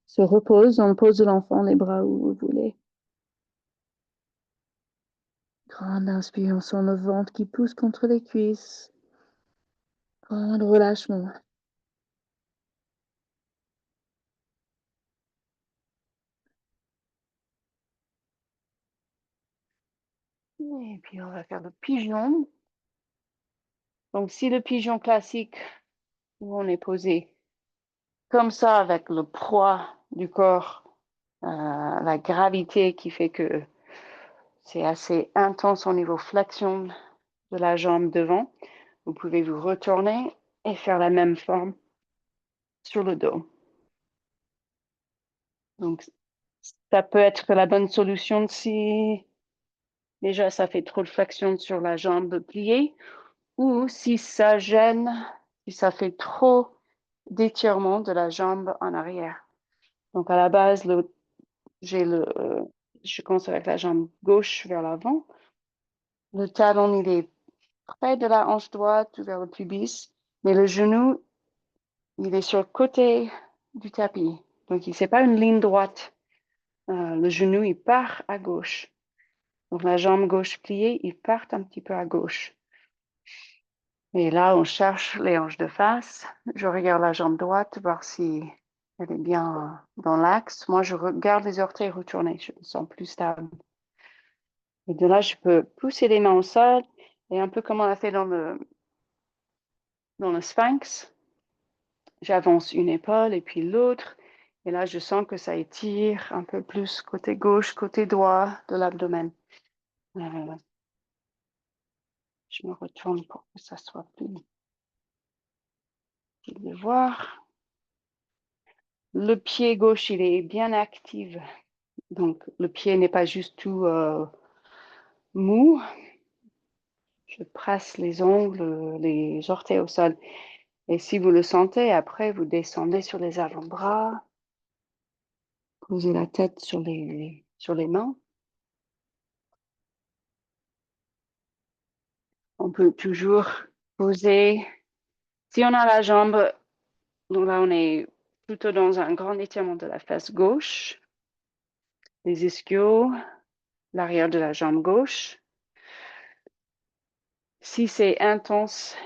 se repose, on pose l'enfant, les bras où vous voulez. Grande inspiration, on sent le ventre qui pousse contre les cuisses. Grand relâchement. Et puis, on va faire le pigeon. Donc, si le pigeon classique, où on est posé comme ça, avec le poids du corps, la gravité qui fait que c'est assez intense au niveau flexion de la jambe devant, vous pouvez vous retourner et faire la même forme sur le dos. Donc, ça peut être la bonne solution si déjà ça fait trop de flexion sur la jambe pliée ou si ça gêne, si ça fait trop d'étirement de la jambe en arrière. Donc, à la base, je commence avec la jambe gauche vers l'avant. Le talon, il est près de la hanche droite ou vers le pubis, mais le genou, il est sur le côté du tapis. Donc, c'est pas une ligne droite. Le genou, il part à gauche. Donc, la jambe gauche pliée, il part un petit peu à gauche. Et là, on cherche les hanches de face. Je regarde la jambe droite, voir si elle est bien dans l'axe. Moi, je regarde les orteils retournés. Je me sens plus stable. Et de là, je peux pousser les mains au sol et un peu comme on a fait dans le sphinx. J'avance une épaule et puis l'autre. Et là, je sens que ça étire un peu plus côté gauche, côté droit de l'abdomen. Euh, je me retourne pour que ça soit plus facile de voir. Le pied gauche, il est bien actif. Donc, le pied n'est pas juste tout mou. Je presse les ongles, les orteils au sol. Et si vous le sentez, après, vous descendez sur les avant-bras. Posez la tête sur les mains. On peut toujours poser. Si on a la jambe, donc là, on est plutôt dans un grand étirement de la fesse gauche, les ischios, l'arrière de la jambe gauche. Si c'est intense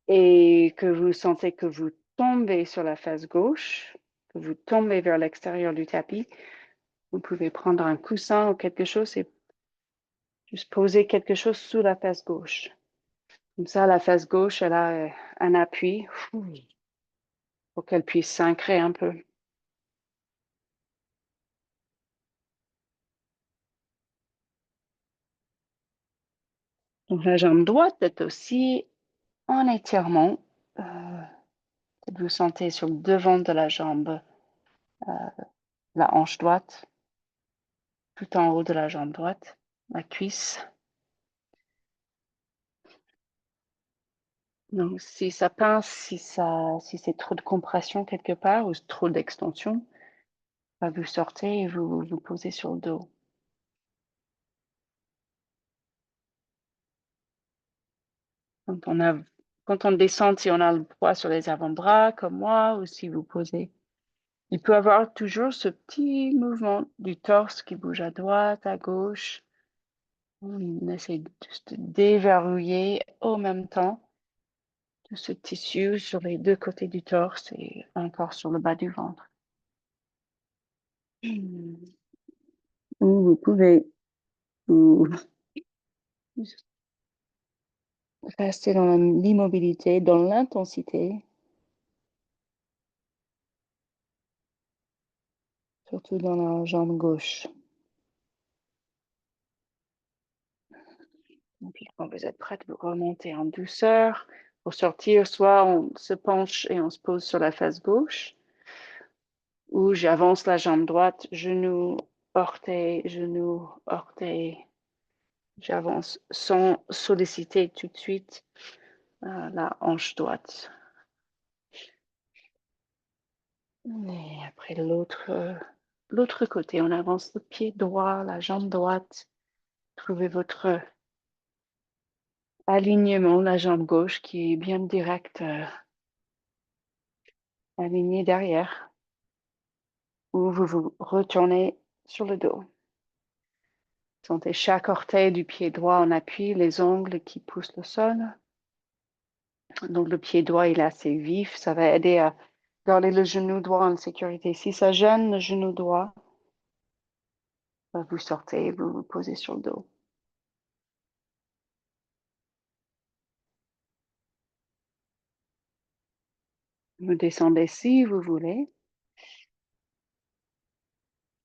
et que vous sentez que vous tombez sur la face gauche, que vous tombez vers l'extérieur du tapis, vous pouvez prendre un coussin ou quelque chose et juste poser quelque chose sous la face gauche. Comme ça, la face gauche, elle a un appui pour qu'elle puisse s'ancrer un peu. Donc, la jambe droite est aussi en étirement. Euh, vous sentez sur le devant de la jambe, euh, la hanche droite, tout en haut de la jambe droite, la cuisse. Donc, si ça pince, si c'est trop de compression quelque part ou trop d'extension, vous sortez et vous vous posez sur le dos. Quand quand on descend, si on a le poids sur les avant-bras, comme moi, ou si vous posez, il peut y avoir toujours ce petit mouvement du torse qui bouge à droite, à gauche. On essaie juste de déverrouiller au même temps tout ce tissu sur les deux côtés du torse et encore sur le bas du ventre. Ou vous pouvez vous rester dans l'immobilité, dans l'intensité, surtout dans la jambe gauche. Et puis quand vous êtes prête, vous remontez en douceur. Pour sortir, soit on se penche et on se pose sur la face gauche, ou j'avance la jambe droite, genou, orteil. J'avance sans solliciter tout de suite la hanche droite. Et après l'autre côté, on avance le pied droit, la jambe droite. Trouvez votre alignement, la jambe gauche qui est bien directe, alignée derrière. Ou vous vous retournez sur le dos. Sentez chaque orteil du pied droit en appui, les ongles qui poussent le sol. Donc le pied droit, il est assez vif. Ça va aider à garder le genou droit en sécurité. Si ça gêne le genou droit, vous sortez, vous vous posez sur le dos. Vous descendez si vous voulez.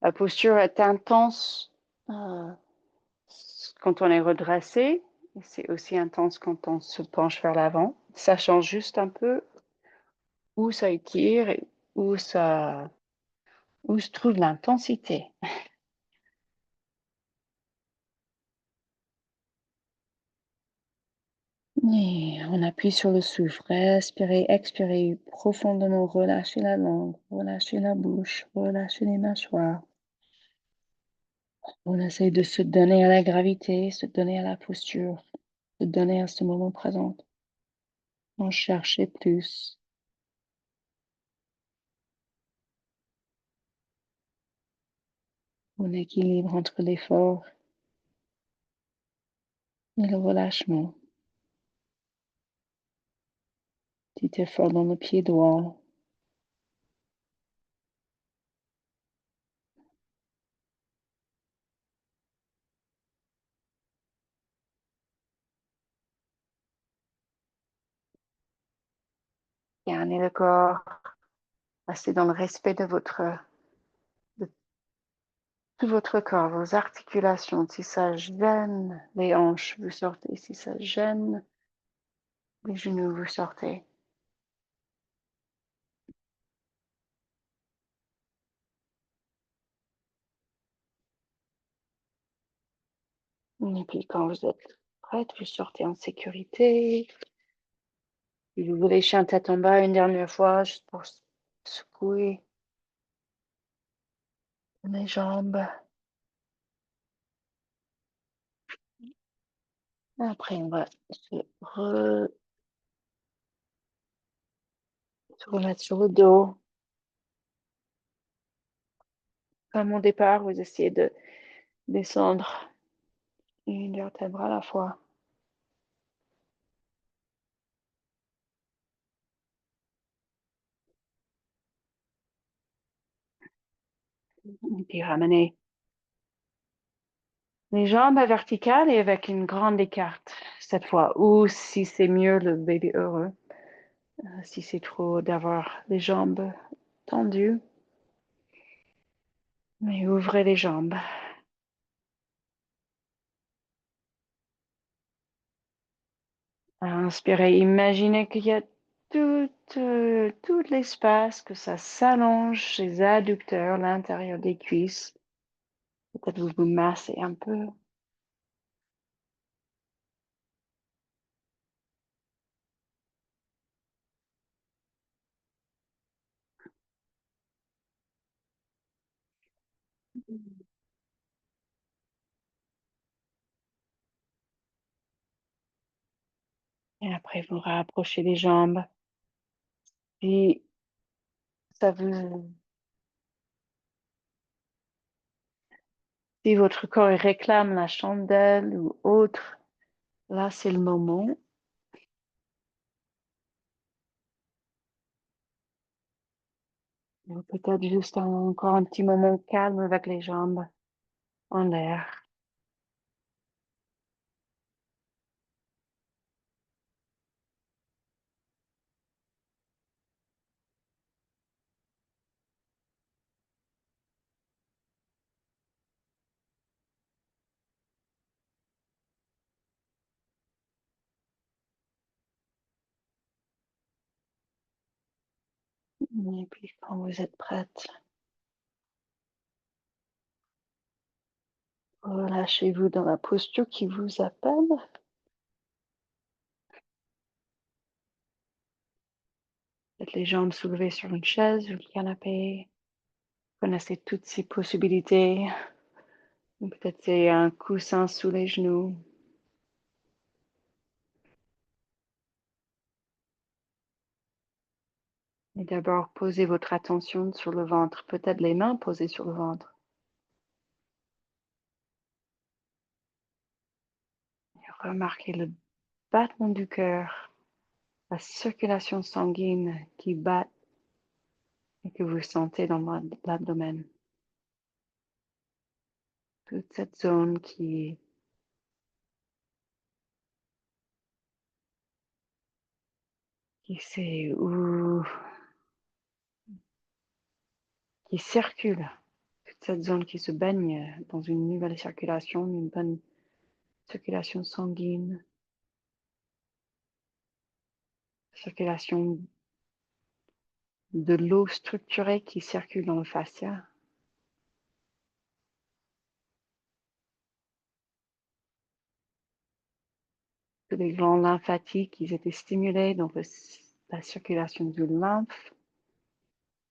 La posture est intense quand on est redressé. C'est aussi intense quand on se penche vers l'avant. Ça change juste un peu où ça étire et où où se trouve l'intensité. Et on appuie sur le souffle. Respirez, expirez profondément. Relâchez la langue, relâchez la bouche, relâchez les mâchoires. On essaie de se donner à la gravité, se donner à la posture, se donner à ce moment présent. On cherchait plus. Un équilibre entre l'effort et le relâchement. Petit effort dans le pied droit. Gardez le corps. Restez dans le respect de tout votre corps, vos articulations. Si ça gêne les hanches, vous sortez. Si ça gêne les genoux, vous sortez. Et puis quand vous êtes prête, vous sortez en sécurité. Si vous voulez chien tête en bas une dernière fois, juste pour secouer les jambes. Après, on va se remettre sur le dos. Comme au départ, vous essayez de descendre une vertèbre à la fois. Et puis ramener les jambes à verticales et avec une grande écarte cette fois. Ou si c'est mieux, le bébé heureux. Si c'est trop d'avoir les jambes tendues. Mais ouvrez les jambes. Inspirez, imaginez qu'il y a tout l'espace, que ça s'allonge, les adducteurs, l'intérieur des cuisses. Peut-être vous vous massez un peu. Et après, vous rapprochez les jambes. Puis, ça vous... si votre corps réclame la chandelle ou autre, là, c'est le moment. Ou peut-être juste encore un petit moment calme avec les jambes en l'air. Et puis, quand vous êtes prête, relâchez-vous dans la posture qui vous appelle. Peut-être les jambes soulevées sur une chaise ou le canapé. Connaissez toutes ces possibilités. Ou peut-être c'est un coussin sous les genoux. Et d'abord, posez votre attention sur le ventre. Peut-être les mains posées sur le ventre. Et remarquez le battement du cœur, la circulation sanguine qui bat et que vous sentez dans l'abdomen. Toute cette zone qui, qui circule. Toute cette zone qui se baigne dans une nouvelle circulation, une bonne circulation sanguine, circulation de l'eau structurée qui circule dans le fascia. tous les glandes lymphatiques, ils étaient stimulés, donc la circulation du lymphe,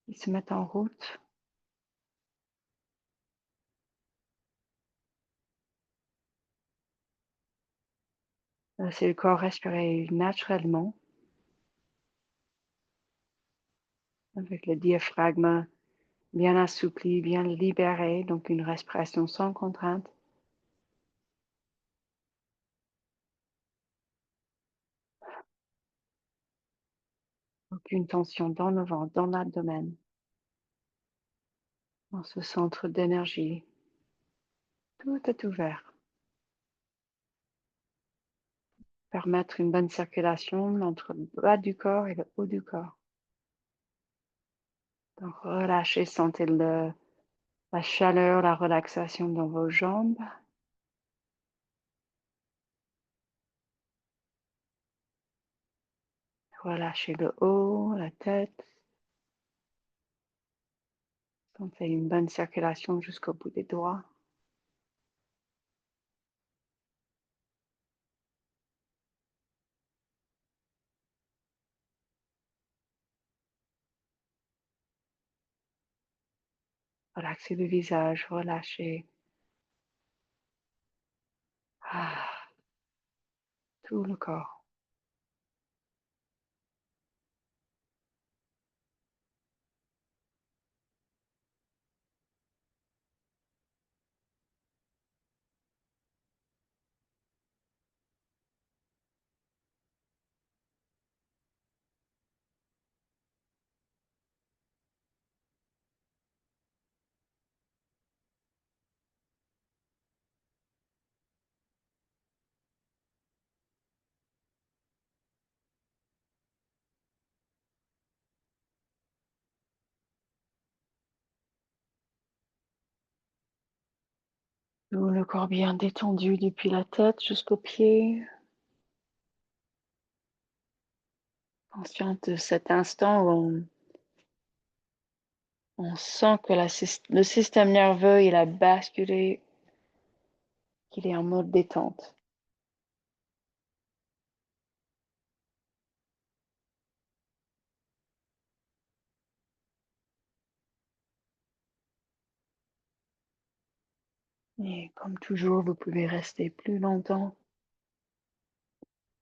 ils se mettent en route. C'est le corps respirer naturellement, avec le diaphragme bien assoupli, bien libéré, donc une respiration sans contrainte. Aucune tension dans le ventre, dans l'abdomen, dans ce centre d'énergie. Tout est ouvert. Permettre une bonne circulation entre le bas du corps et le haut du corps. Donc relâchez, sentez la chaleur, la relaxation dans vos jambes. Relâchez le haut, la tête. Sentez une bonne circulation jusqu'au bout des doigts. Relaxez le visage, relâchez tout le corps. Tout le corps bien détendu depuis la tête jusqu'aux pieds. Conscient de cet instant où on sent que le système nerveux il a basculé, qu'il est en mode détente. Et comme toujours, vous pouvez rester plus longtemps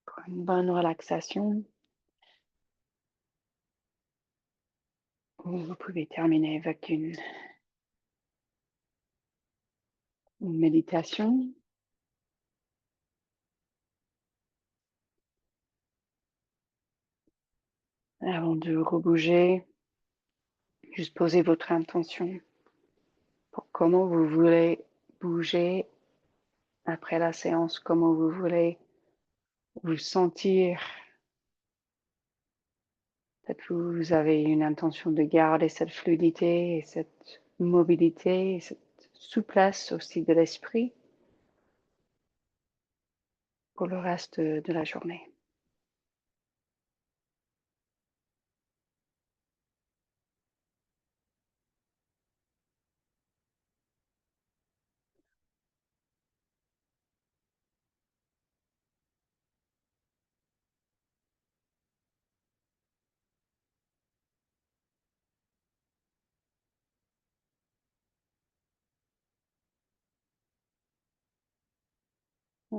pour une bonne relaxation. Ou vous pouvez terminer avec une méditation. Avant de rebouger, juste posez votre intention pour comment vous voulez bouger après la séance, comment vous voulez vous sentir. Peut-être que vous avez une intention de garder cette fluidité et cette mobilité et cette souplesse aussi de l'esprit pour le reste de la journée.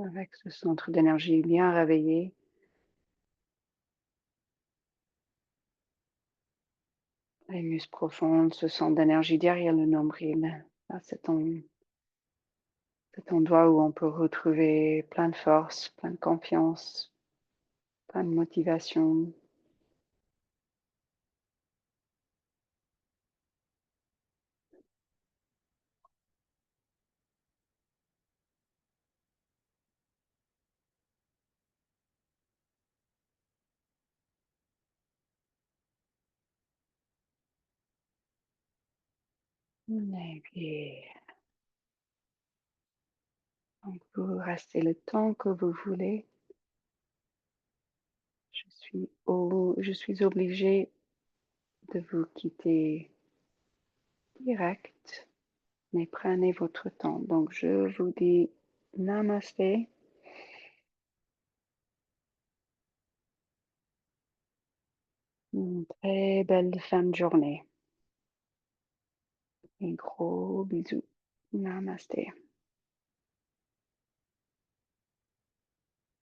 Avec ce centre d'énergie bien réveillé, les muscles profonds, ce centre d'énergie derrière le nombril, à cet endroit où on peut retrouver plein de force, plein de confiance, plein de motivation. Et puis, donc vous restez le temps que vous voulez. Je suis obligée de vous quitter direct, mais prenez votre temps. Donc, je vous dis namasté. Une très belle fin de journée. Un gros bisou. Namasté.